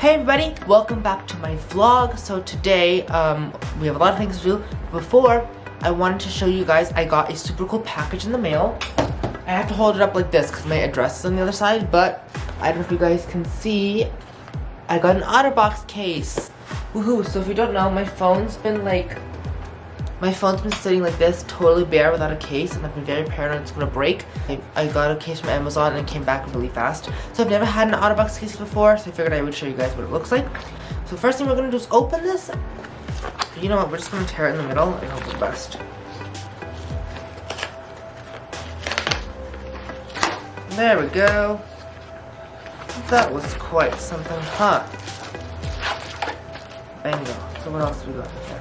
Hey everybody, welcome back to my vlog. So today, we have a lot of things to do. Before, I wanted to show you guys, I got a super cool package in the mail. I have to hold it up like this because my address is on the other side, but I don't know if you guys can see, I got an otterbox case. Woohoo! So if you don't know, my phone's been sitting like this, totally bare without a case, and I've been very paranoid it's gonna break. I got a case from Amazon and it came back really fast. So I've never had an otterbox case before, so I figured I would show you guys what it looks like. So first thing we're gonna do is open this. You know what, we're just gonna tear it in the middle and hope for the best. There we go. That was quite something, huh? Bingo. So what else do we got here?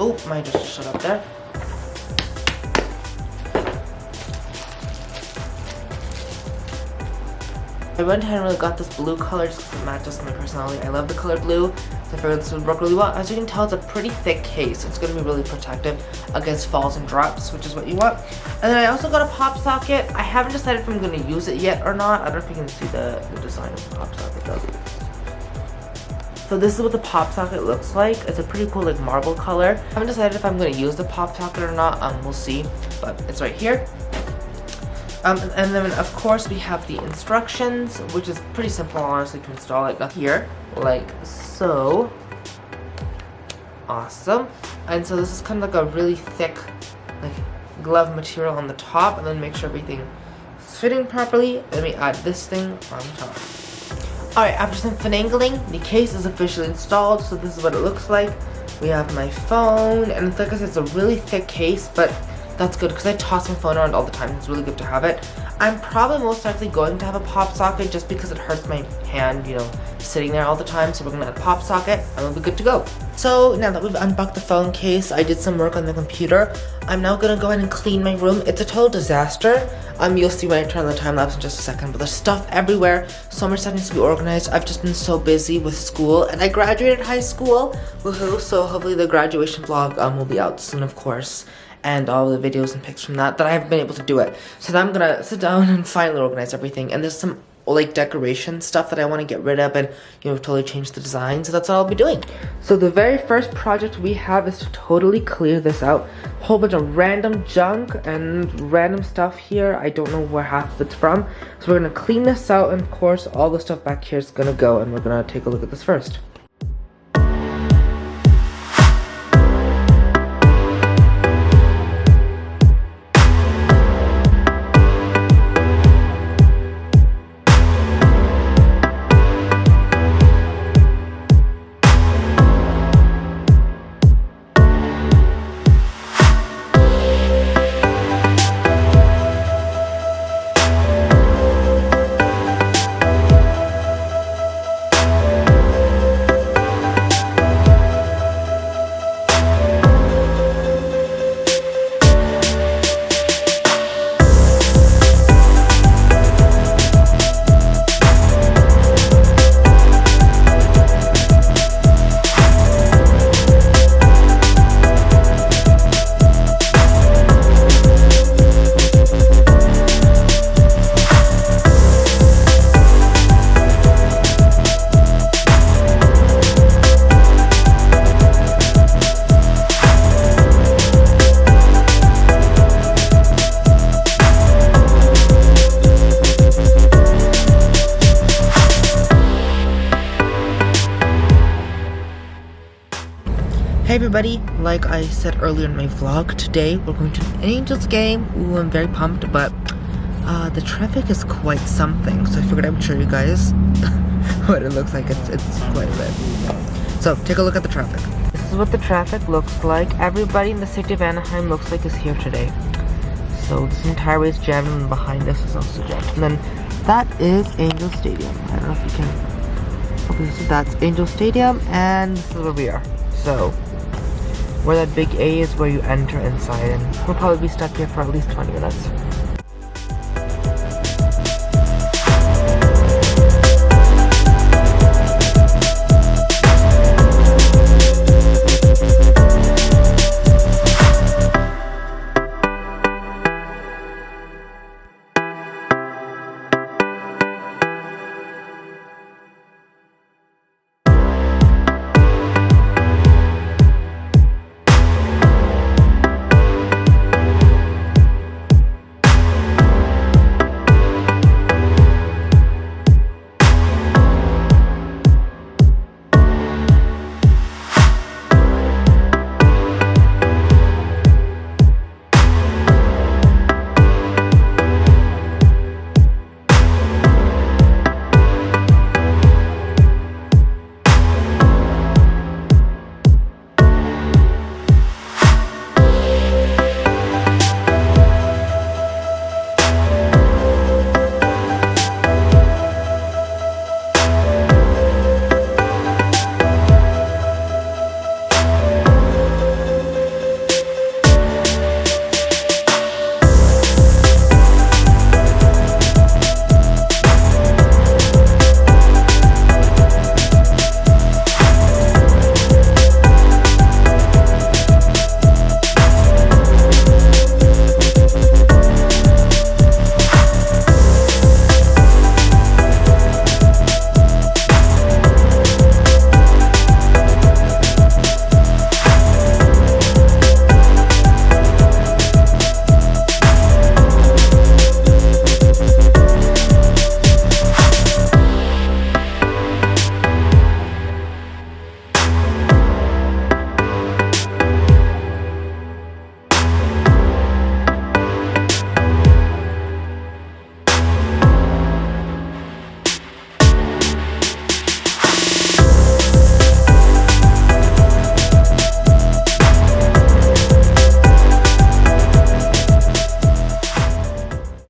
Oh, mine just shut up there. I went ahead and really got this blue color just because it matches my personality. I love the color blue, so I figured this would work really well. As you can tell, it's a pretty thick case. It's going to be really protective against falls and drops, which is what you want. And then I also got a pop socket. I haven't decided if I'm going to use it yet or not. I don't know if you can see the design of the pop socket though. So this is what the pop socket looks like. It's a pretty cool like marble color. I haven't decided if I'm going to use the pop socket or not. We'll see, but it's right here. And then of course we have the instructions, which is pretty simple honestly to install it here, like so. Awesome. And so this is kind of like a really thick like glove material on the top, and then make sure everything is fitting properly. Let me add this thing on top. Alright, after some finagling, the case is officially installed, so this is what it looks like. We have my phone, and like I said, it's a really thick case, but that's good because I toss my phone around all the time. It's really good to have it. I'm probably most likely going to have a pop socket just because it hurts my hand, you know, sitting there all the time. So we're gonna add a pop socket and we'll be good to go. So now that we've unboxed the phone case, I did some work on the computer. I'm now gonna go ahead and clean my room. It's a total disaster. You'll see when I turn on the time lapse in just a second, but there's stuff everywhere. So much stuff needs to be organized. I've just been so busy with school, and I graduated high school. Woohoo! So hopefully the graduation vlog will be out soon, of course, and all the videos and pics from that I haven't been able to do it. So now I'm gonna sit down and finally organize everything. And there's some like decoration stuff that I want to get rid of and, you know, totally change the design. So that's what I'll be doing. So the very first project we have is to totally clear this out. A whole bunch of random junk and random stuff here. I don't know where half of it's from. So we're gonna clean this out, and of course all the stuff back here is gonna go, and we're gonna take a look at this first. Hey everybody, like I said earlier in my vlog, today we're going to an Angels game. Ooh, I'm very pumped, but the traffic is quite something, so I figured I would show you guys what it looks like. It's quite a bit. So take a look at the traffic. This is what the traffic looks like. Everybody in the city of Anaheim looks like is here today. So this entire way is jammed, and behind us is also jammed. And then that is Angel Stadium. I don't know if you can. Okay, so that's Angel Stadium, and this is where we are. So where that big A is where you enter inside, and we'll probably be stuck here for at least 20 minutes.